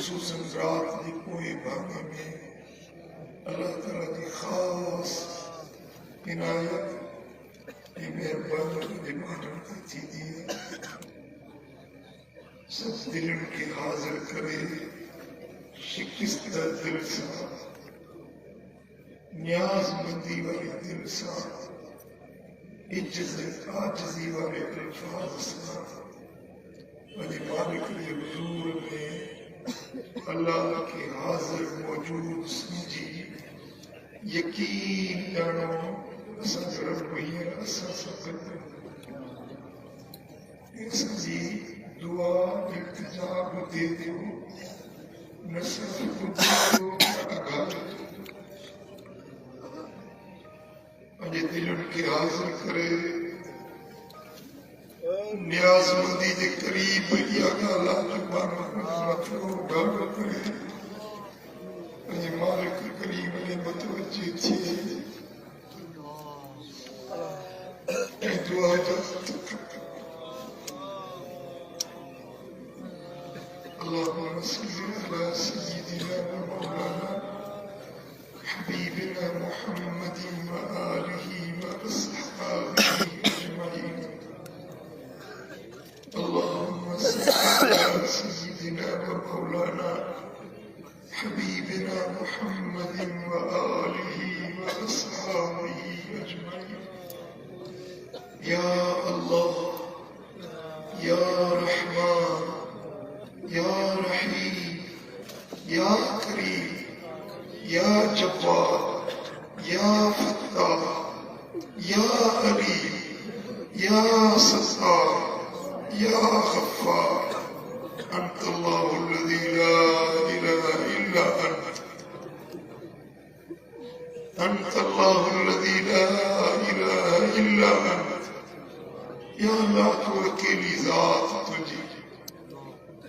خصوصاً رات دی کوئی بھاگے میں اللہ تعالیٰ کی خاص عنایت یہ مہربانی دماغن کا چیزی ہے سب دلن کی حاضر کرے شکست دل سا نیاز مندی والی دل سا عجز عاجزی والے الفاظ سا ولی مالک کے حضور میں اللہ کے حاضر موجود سمجھی یقین جانو اسا رب ہی اسا سکت سمجھی دعا التجاب دے دو نصرت کو دے دو اگال اجے دل ان کے حاضر کرے نیاز مندی دے قریب یا گالا جبان مطلب گالا کرے اجے مالک قریب نے متوجہ تھی اے دعا جاتا اللهم صل على سيدنا ومولانا حبيبنا محمد وآله وأصحابه أجمعين اللهم صل على سيدنا ومولانا حبيبنا محمد وآله وأصحابه أجمعين يا الله يا رحمن یا رحیم یا کریم یا جبار یا فتاح یا علیم یا ستار یا غفار انت اللہ الذی لا الہ الا انت انت اللہ الذی لا الہ الا انت یا اللہ تو اکیلی ذات تجھے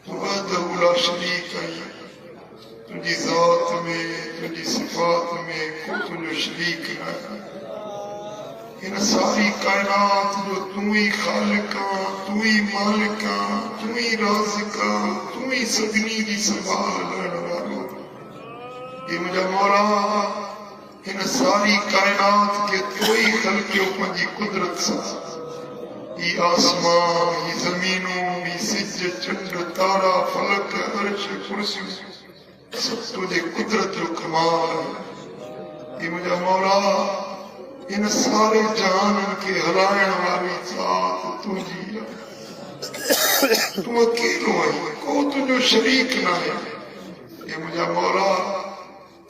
وحدہ لا شریک ہے تجھی ذات میں تجھی صفات میں کوئی شریک نہ ان ساری کائنات جو تو ہی خالق تو ہی مالک تو ہی رازق تو ہی سگنی دی سنبھال لینے والا یہ مجھے مولا ان ساری کائنات کے تو ہی خلقیوں پنجی قدرت سے یہ آسمان یہ زمینوں یہ سج چند تارا فلک عرش کرسی سب تجھے قدرت جو کمال ہے یہ مجھے مولا ان سارے جہان کے ہلائن والی ذات تجھی تو اکیلو ہے کو تجھو شریک نہ ہے یہ مجھے مولا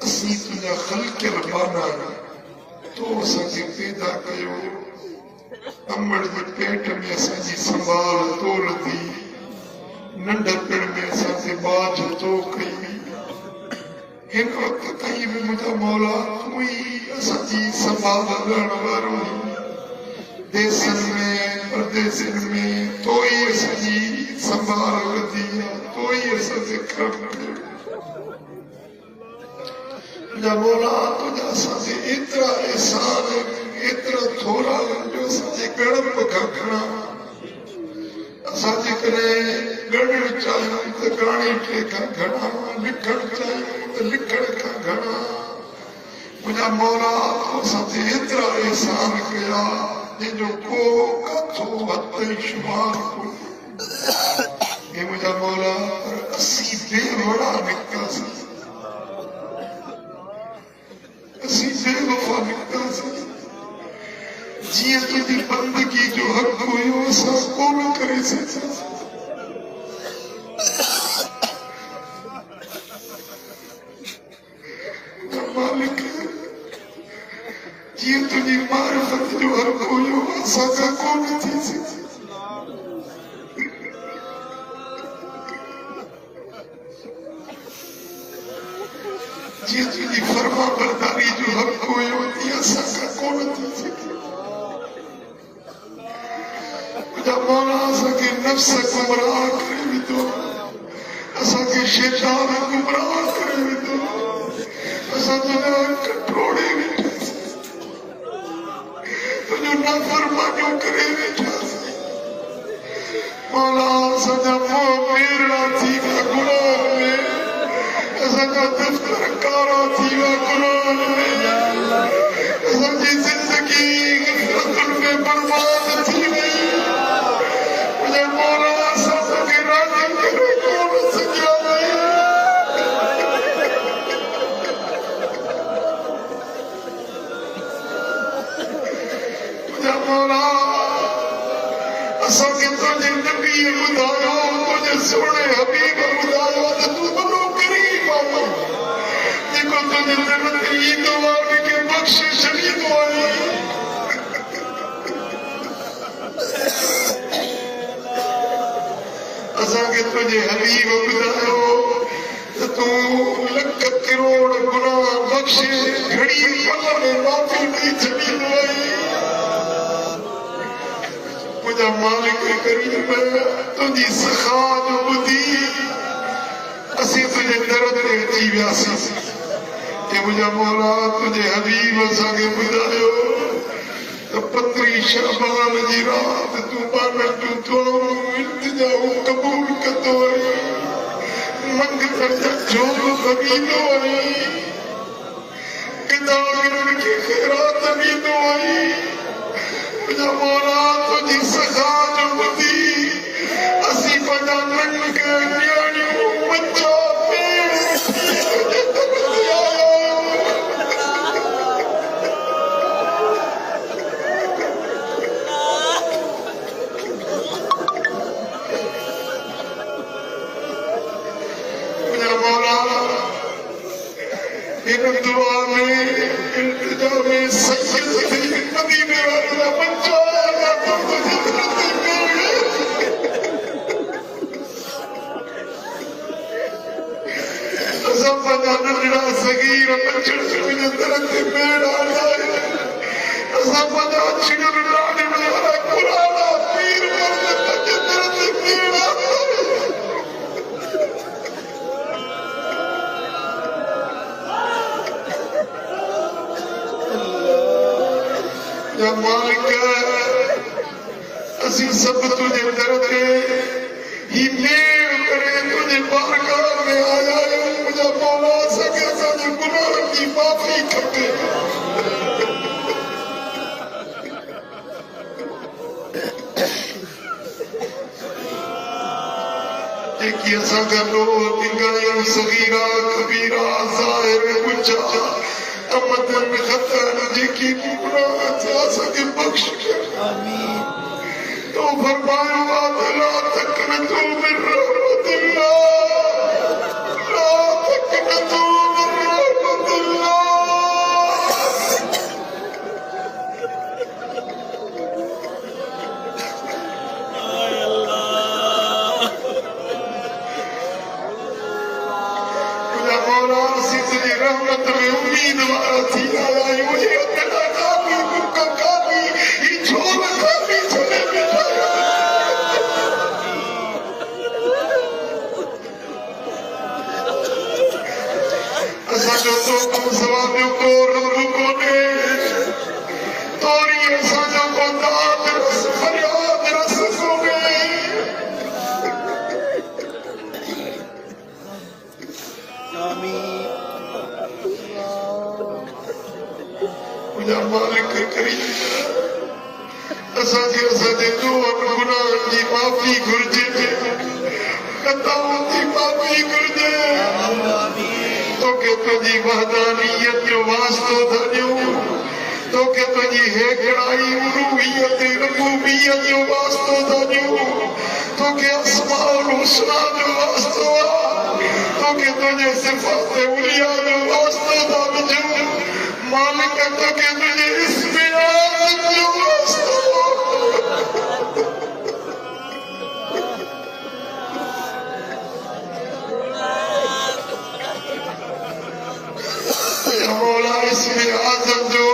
اسی تجھا خلق ربانا ہے تو سکے پیدا کیو امڑ دے پیٹ میں سجی سنبھال تول دی ننڈپڑ میں سجی باج تو کئی ہن وقت کئی بھی مجھا مولا توئی سجی سنبھال لڑوارو دیسن میں پردیسن میں توئی سجی سنبھال دیا توئی سجی کرم مجھا مولا تجھا سجی اترا احسان اترا تھوڑا جو سجی گڑپ کا گھنا سجی کرے گڑھ چاہیے تو گاڑی ٹھیکا گھنا لکھڑ چاہیے تو لکھڑ کا گھنا مجھا مولا تو سجی اترا احسان کیا جن جو کو کتھو حتی شمار کو یہ مجھا مولا اسی بے وڑا نکتا سی اسی بے وفا نکتا سی جیئے تجھی بندگی جو حق ہوئی وہ سب کون کرے سے مالک جیئے تجھی معرفت جو حق ہوئی وہ سب کون تھی سے جیئے تجھی فرما برداری جو حق ہوئی ہوتی ہے سب کون تھی سے مجھا مولا اسا کے نفس گمراہ کرے بھی دو اسا کے شیطان گمراہ کرے بھی دو اسا تجھا کٹروڑے بھی تجھا نافرمانیوں کرے بھی مولا اسا جب وہ میرا تھی کا گناہ میں اساں دفتر کارا تھی قرآن میں اساں کی زندگی غفلت میں برباد تھی وئی مجھے مولا اساں کے راضی کرے کون سکیا نہیں مجھے مولا اساں کے تجھے نبی بدایا تجھے سونے حبیب بدایا تو بنو کریم آیا دیکھو تجھے جنت کی دعا کے بخشش کی دعائی اساں کے تجھے حبیب بدایا تو لکھ کروڑ گناہ بخشے گھڑی پل میں معافی دی چھڑی دعائی مجھے مالک کریم تجھی سخا جو بدھی اسی تجھے درد رہتی بیاسی کہ مجھے مولا تجھے حبیب اساں کے بدایو تو پتری شعبان جی رات تو بانٹ تو التجاؤ قبول کتو آئی منگ کر جو حبیب آئی کتاب کی خیرات حبیب آئی مجھے مولا تجھی سخا جو بدھی اسی پجا ننگ نیانیوں بچہ پیر تجھے تبتی آیا مجھے مولا ان دعا میں التجا میں سید نبی میرا بچہ آیا تو تجھے تبتی کرے اساں پجا ننڈا صغیر بچڑ میں درخت پیڑ آیا اساں پجا چھڑ لانے والا قرآن پیر پر تجھے درخت پیڑ آیا یا مالک اسی سب تجھے درتے ہی میل کرے تجھے بارگاہ میں آیا مجھے مولا سکے سانے گناہ کی معافی کھپے ایک یہ ساگا لو نگاہیں صغیرہ کبیرہ ظاہر بچہ امدن خطر جی کی گناہ تھا سکے بخش آمین تو فرمائے لا تقنطوا من رحمت اللہ لا تقنطوا من رحمت اللہ آئے اللہ مجھے مولا سی تجھے رحمت میں امیدوار تھی آیا مجھے اتنا کافی بکا کافی ہی چھوڑ کافی چھوڑے بٹھایا اسا جو تو کم سوابیوں کو رب کو دے توری اسا جو کو داد رس فریاد رس کو دے آمین مجھے مالک کریم اسا جے جو گناہ کی معافی گرجے خطاؤں کی معافی گرجے تو کہ تجھی وحدانیت جو واسطو دھنیو تو کہ تجھی ہیکڑائی الوہیت ربوبیت جو واسطو دھنیو تو کہ اسماء الحسنہ جو واسطو تو کہ تجھے صفات اولیاء جو واسطو دھنیو مالک تو کہ تجھے اسم آزم جو واسطو مولا اسم آزم جو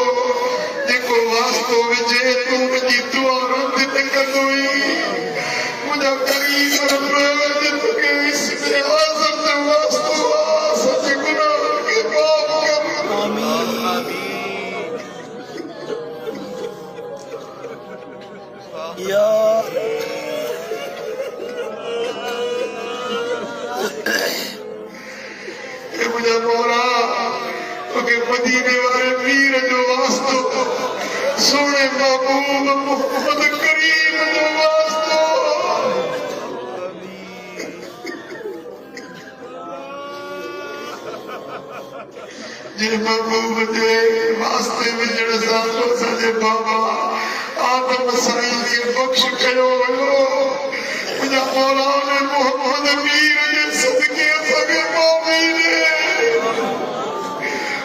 دیکھو واسطو وجے تو مجھے دعا رد تکتوئی مجھے قریب رب رجت کے اسم آزم جو واسطو آسد گناہ کے باب کر آمین یا مجھے مجھے مولا کیونکہ مدینے والے پیر جو واسطو سونے محبوب محمد کریم جو واسطو جی محبوب جے واسطے میں جڑے ساتھوں سجے بابا آدم سائیں کے بخش کھڑو مجھے مولا نے محمد پیر جے صدقے سگے مومنے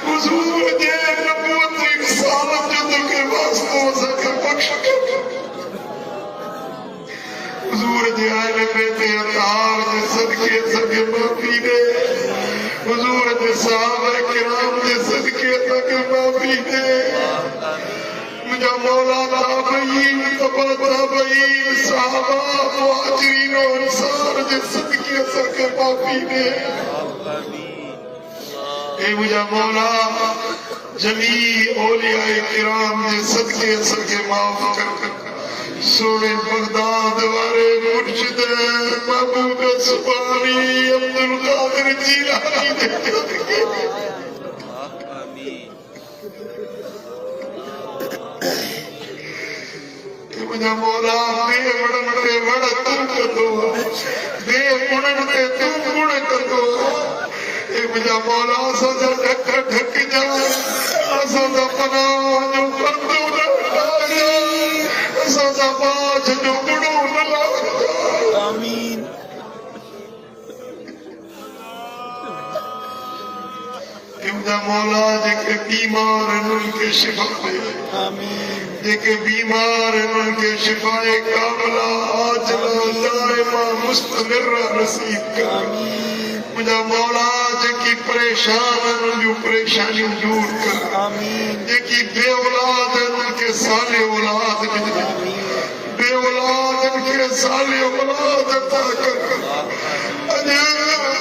حضور جے نبوت رسالت جو تکے واسطوں سکے بخش کھڑو حضور جے آئے بیتے اطہار جے صدقے سگے مومنے حضور جے صحابہ کرام جے صدقے سگے مومنے مجھے مولا تابعین تبع تابعین صحابہ مہاجرین و انصار جے صدقے سگے مومنے اے مجھے مولا جمیع اولیاء کرام جے صدقے سگے معاف کر سونے بغداد والے مرشد محبوب سبحانی عبدالقادر جیلانی دے صدقے مجھے مولا بے وڑن تے وڑ تم کدو بے وڑن تے تم وڑ کدو اے مجھے مولا سجا ڈھک ڈھک جائے سجا پناہ جو پردو نہ جائے سجا باج جو بڑو نہ جائے آمین اے مجھے مولا جے کے بیمار ہیں ان کے شفا دے آمین جے کے بیمار ہیں ان کے شفا کاملہ عاجلہ دائمہ مستمرہ نصیب کر آمین مجھے مولا جے کی پریشان ہیں ان جو پریشانی دور کر آمین جے کی بے اولاد ہیں ان کے صالح اولاد بے اولاد ان کے صالح اولاد عطا کر اجے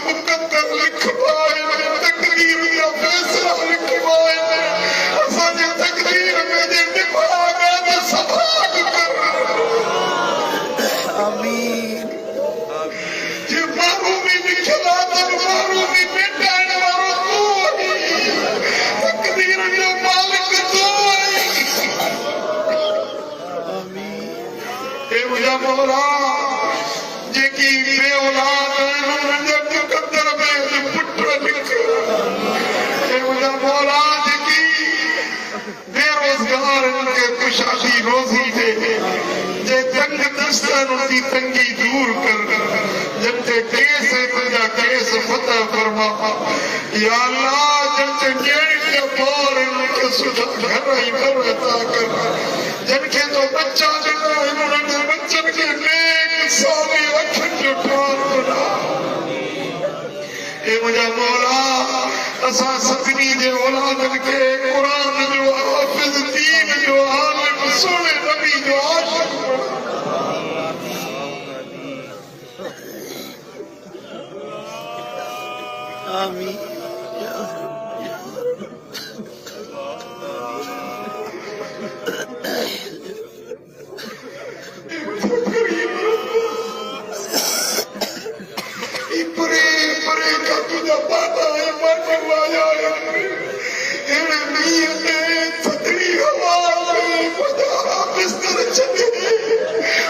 مقدر لکھوائے تقریر یا فیصلہ لکھوائے اساں تقریر میں جے نبھاگا تے سباق کر آمین جے معرومی لکھلا تے معرومی بیٹھائن وارو تو تقریر جو مالک تو اے مجھے مولا جے کی بے اولاد ہیں انہوں نے مقدر میں پٹر لکھ اے مجھے مولا جے کی بے روزگار ان کے کشادی روزی دے جے تنگ دستان ان کی تنگی دور کر جن کے کیس ہے تجا کیس فتح فرما یا اللہ جن کے جیڑ کے بور ان کے سجا گھر ہی گھر عطا کر جن کے تو بچہ جنہ انہوں نے بچن کے نیک سالی رکھن جو ٹھار بنا اے مجھے مولا اسا سکنی دے اولادن کے قرآن جو حافظ دین جو عالم سونے نبی جو عاشق آمین پرے پرے کا تجھا پاتا ہے مانے وایا ہے ایڑے نیت تدری ہوا میں خدا بستر چلے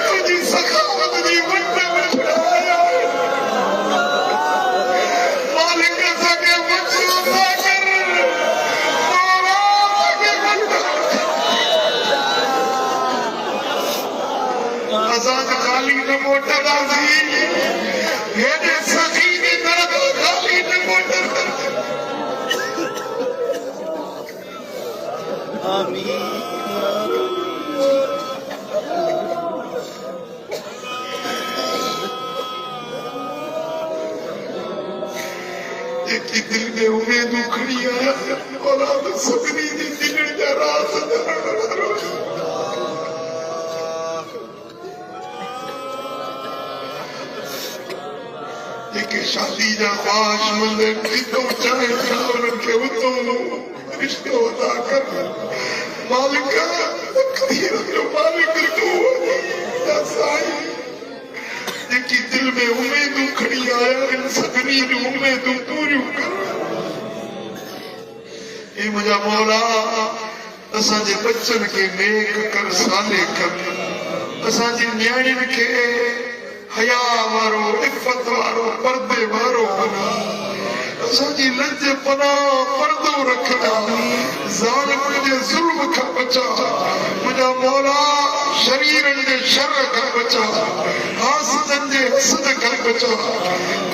تجھی سخاوت دی وٹے میں چھڑایا ہے مالک سکے مقصودہ کر مولا سکے وٹے آزاد خالی نہ موٹا دازی بھیڑے سخی کی درد خالی نہ موٹا آمین ایک دل میں امید اکھڑی آیا اولاد سکنی دی دلڑ جا راز ایک شادی جا خواہش مندر جتوں چاہے چاہن کے اتوں رشتہ عطا کر مالکہ تقدیر جو مالک تو یا سائی ایک دل میں امید اکھڑی آیا ان سکنی جو امید پوری کر اے مجھا مولا اساں جے بچن کے نیک کر صالح کر اساں جے نیاڑن کے حیا وارو عفت وارو پردے وارو بنا اساں جی لج پناہ پردو رکھنا ظالم دے ظلم کا بچا مجھا مولا شریرن دے شر کا بچا حاسدن دے حسد کا بچا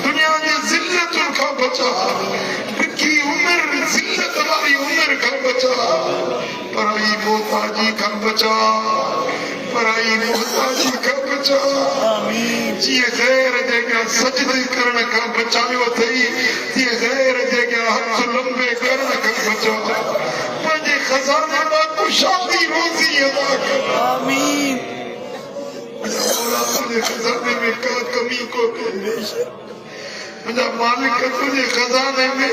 دنیا دے ذلتن کا بچا بکی عمر ذلت والی عمر کا بچا پرائی محتاجی کا بچا پرائی محتاجی کا بچا جی غیر جگہ سجدے کرنے کا بچائیو تھی جی غیر جگہ ہاتھ لمبے کرنے کا بچا مجھے خزانے میں کشادی روزی ادا کر آمین مولا تجھے خزانے میں کیا کمی کو دے مجھا مالک تجھے خزانے میں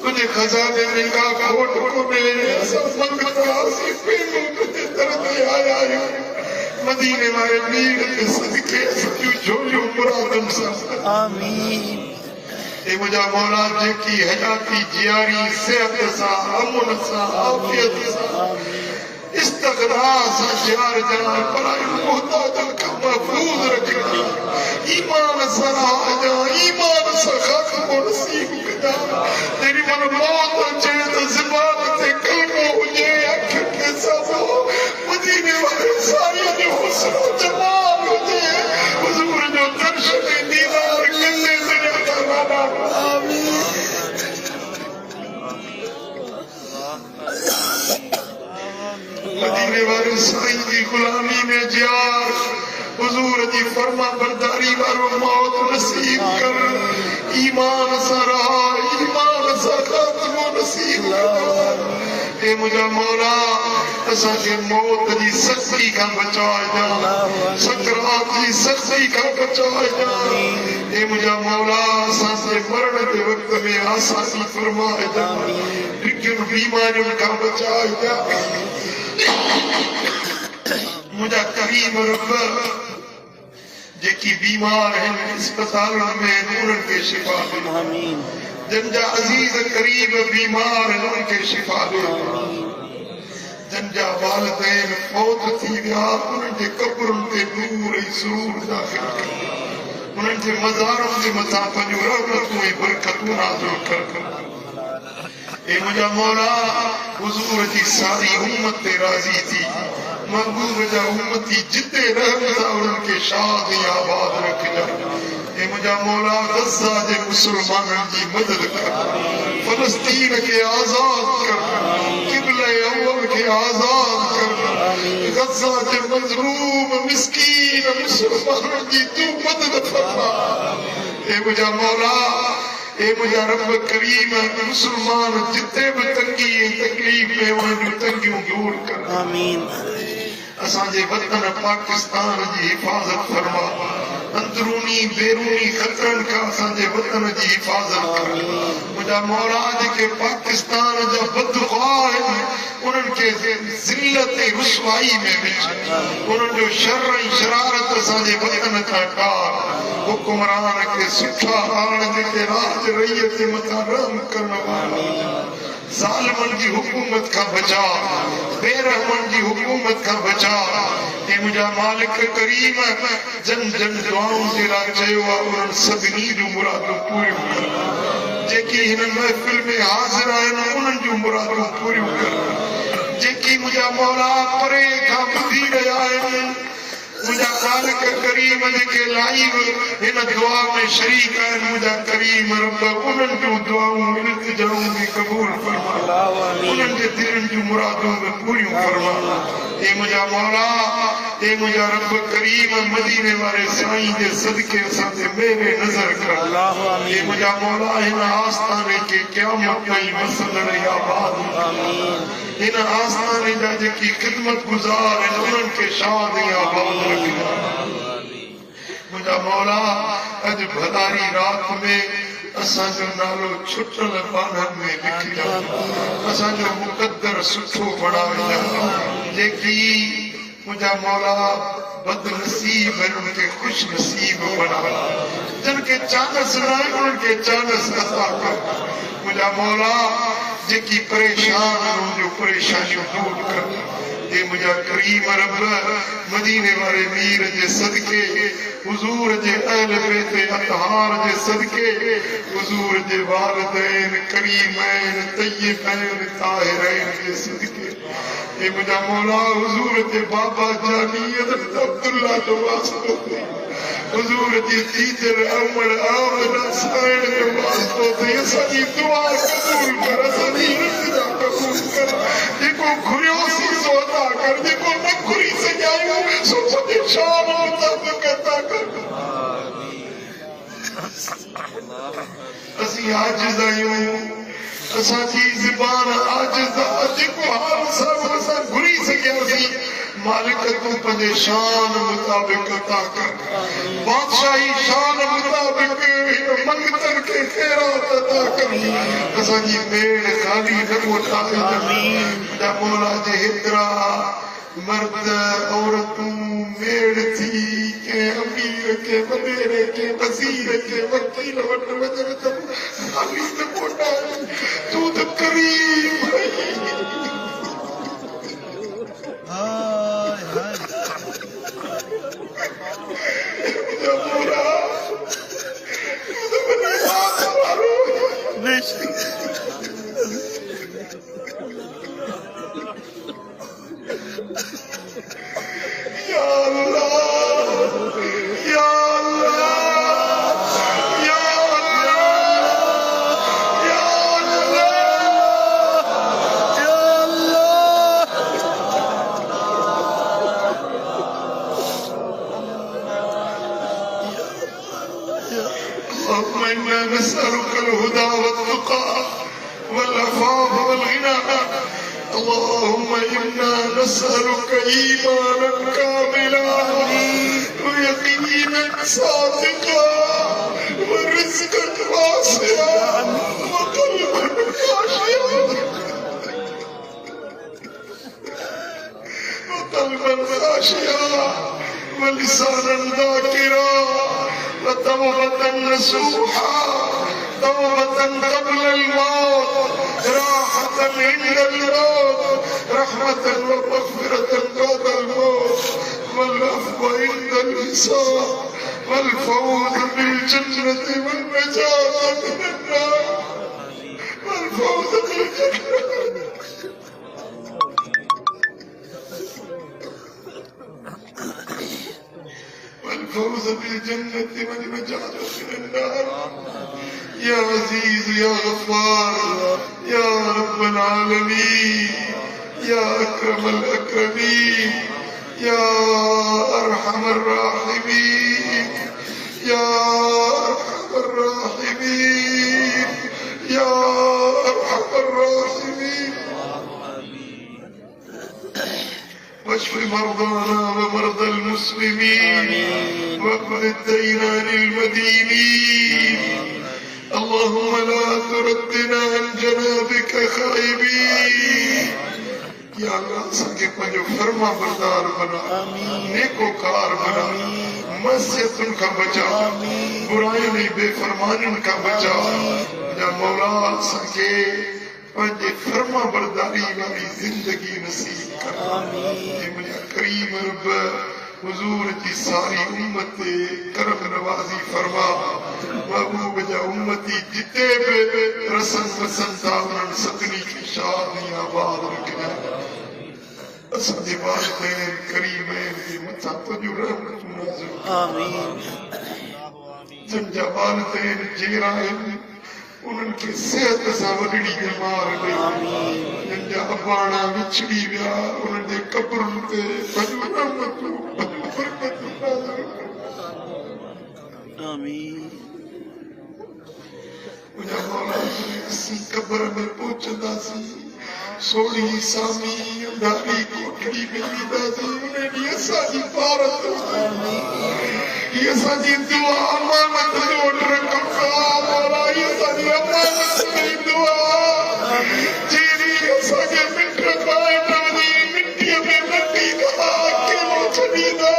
تجھے خزانے میں کیا کھوٹ کو دے سب منگتا سی پیموں تجھے درد آیا مدینے والے میر کے صدقے سجو جھوجو مرادم سا آمین اے مجھا مولا جے کی حیاتی جیاری صحت سا امن سا عافیت سا استغنا سا جار جان پرائی محتاجن کا محفوظ رکھنا ایمان سا آجا ایمان سا خاتم و نصیب کنا تیری من موت چیت زبان تے کلمہ ہوجے اکھر کے ساتھو مدینے والے سائیہ نے حسن و جمال ہوجے حضور جو درشن دیدار کرنے سے جاتا رانا آمین مدینے والے سائیں کی غلامی میں جیار حضور جی فرما برداری وارو موت نصیب کر ایمان سا رہا ایمان سا خاتم و نصیب کر اے مجھا مولا اسا کے موت جی سختی کا بچائے جا سکرات جی سختی کا بچائے جا اے مجھا مولا اسا سے مرن کے وقت میں آسانی فرمائے جا لیکن بیماریوں کا بچائے جا مجھا کریم رب جے کی بیمار ہیں اسپتال میں ان کے شفا دے آمین جن جا عزیز قریب بیمار ہیں ان کے شفا دے جن جا والدین فوت تھی ویا ان کے قبرن تے نور ای سرور داخل کر ان کے مزارم دے متا پنجو رحمتوں ای برکتوں نازل کر اے مجھا مولا حضور جی ساری امت تے راضی تھی محبوب جا امتی جتے رحمتا ان کے شاد یا آباد رکھ جا اے مجھا مولا غزہ جے مسلمان جی مدد کر فلسطین کے آزاد کر قبلہ اول کے آزاد کر غزہ جے مظلوم مسکین مسلمان جی تو مدد فرما اے مجھا مولا اے مجھا رب کریم مسلمان جتے بھی تنگی تکلیف میں انہوں تنگیوں دور کر آمین اساں جے وطن پاکستان جی حفاظت فرما اندرونی بیرونی خطرن کا اساں جے وطن جی حفاظت کر مجھا مولا جے کہ پاکستان جا بدخواہ ہیں انہوں کے ذلت رسوائی میں بچ انہوں جو شر شرارت اساں جے وطن کا ٹار حکمران کے سکھا آن جے کے راج ریت متا رحم کرنا والا ظالمن کی حکومت کا بچا بے رحمن کی حکومت کا بچا اے مجھا مالک کریم جن جن دعاؤں جیلا چاہیو اور سبنی جو مرادوں پوری کر جے کی ہنن محفل میں حاضر آئے انہن جو مرادوں پوری کر جے کی مجھا مولا پرے کا بدھی گیا ہے مجھا مالک کریم کے لائیو ان دعا میں شریک ہے مجھا کریم رب انہن جو دعاؤں التجاؤں میں قبول فرما انہن کے دلن جو مرادوں میں پوری فرما اے مجھا مولا اے مجھا رب کریم مدینے والے سائیں دے صدقے ساتھ میرے نظر کر اے مجھا مولا ان آستانے کے قیامت میں مسلر آباد ان آستانے جا جے کی خدمت گزار ہیں انہن کے شاد آباد رکھنا مجھا مولا اج بھداری رات میں اساں جو نالو چھٹل بانن میں لکھ جا اساں جو مقدر سٹھو بڑھا جا جے کی مجھا مولا بد نصیب ہے ان کے خوش نصیب بنا، جن کے چانس نائے ان کے چانس عطا کر، مجھا مولا جن کی پریشان ہوں جو پریشانی دور کر، اے مجھا کریم رب مدینے والے میر جے صدقے، حضور جے اہل بیت اطہار جے صدقے، حضور جے والدین کریمین طیبین طاہرین جے صدقے، اے مجھا مولا حضور جے بابا جانی حضرت عبداللہ جو واسطو تھے، حضور جی تیجر امر آمد سائن جو واسطو تھے، یہ ساری دعا قبول کر، ساری رضا قبول کر، جیکو گھریوں سی سو عطا کر، جیکو نکھری سے جائیوں سو مجھے شان مطابق عطا کر۔ اسی عاجز آئیوں، اسا جی زبان عاجز جیکو حال سب اسا گھری سے گیا سی، مالک تو پنجے شان مطابق عطا کر، بادشاہی شان مطابق منگتن کے خیرات عطا کر، اسا جی میڑ خالی نکو ٹھائے، جا مولا جے ہدرا مرد عورتوں میڑ تھی کہ امیر کے مدیرے کے وزیر کے وکیل وٹ وجر تم خالی نکو ٹھائے، تو تو کریم ہے۔ اللهم إنا نسألك الهدى والتقى والعفاف والغنى، اللهم إنا نسألك إيمانا كاملا ويقينا صادقا ورزقا واسعا وقلبا خاشعا ولسانا ذاكرا وتوبة نصوحا، توبة قبل الموت، راحة عند الموت، رحمة ومغفرة بعد الموت، والعفو عند الحساب، والفوز بالجنة والنجاة من النار، والفوز بالجنة والفوز بالجنة والنجاة من النار، يا عزيز يا غفار يا رب العالمين، يا أكرم الأكرمين، يا أرحم الراحمين، يا أرحم الراحمين، يا أرحم الراحمين، واشف مرضانا ومرضى المسلمين واقض الدين عن المدينين، اللهم لا تردنا عن جنابك خائبين، یا اللہ سکے پنجو فرما بردار بنا، نیکو کار بنا، مسجد ان کا بچا، برائیں نہیں بے فرمان ان کا بچا، یا مولا سکے پنجے فرما برداری والی زندگی نصیب کر، اے میرا کریم رب حضور کی ساری امت کرم نوازی فرما، محبوب جا امتی جتے بے رسن پسند تاورن ستنی کی شادی آباد رکھنا، اسد والدین کریمین کی متھا تجو رحمت نازل، آمین، جنجا والدین جیرائن انہوں کے صحت سا وڈڑی بیمار نہیں، جنجا ابانا وچھڑی بیا انہوں نے قبرن تے بجو رحمت برکت نازل، آمین، مجھا مولا اسی قبر میں پہنچدا سی، سوڑی سامی اندھاری کوٹڑی میں لیدہ سی، انہیں یہ ساری بارت یہ ساری دعا امانت لوٹ رکھا، مولا یہ ساری امانت میں دعا جیری یہ ساری مٹ رکھائے نوزی مٹی میں مٹی کہا کہ چلی دا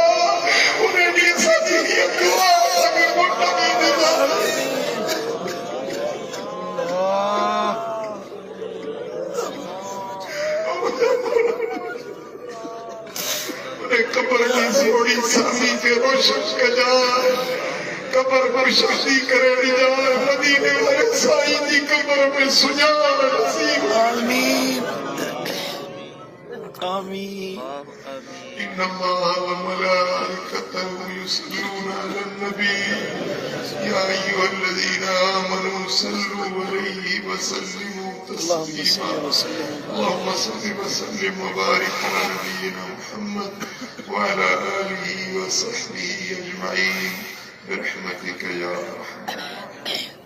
انہیں بھی سچی دعا سکے موٹا بھی دینا انہیں قبر کی سوڑی سامی کے روشن کجا قبر پر شادی کرے جائے مدینے والے سائی دی قبر میں سجا نصیب آمین آمین ان اللہ وملائکته یصلون علی النبی یا ایھا الذین آمنوا صلوا علیہ وسلموا تسلیما اللهم صل وسلم وبارك على نبينا محمد وعلى آله وصحبه أجمعين برحمتك يا أرحم الراحمين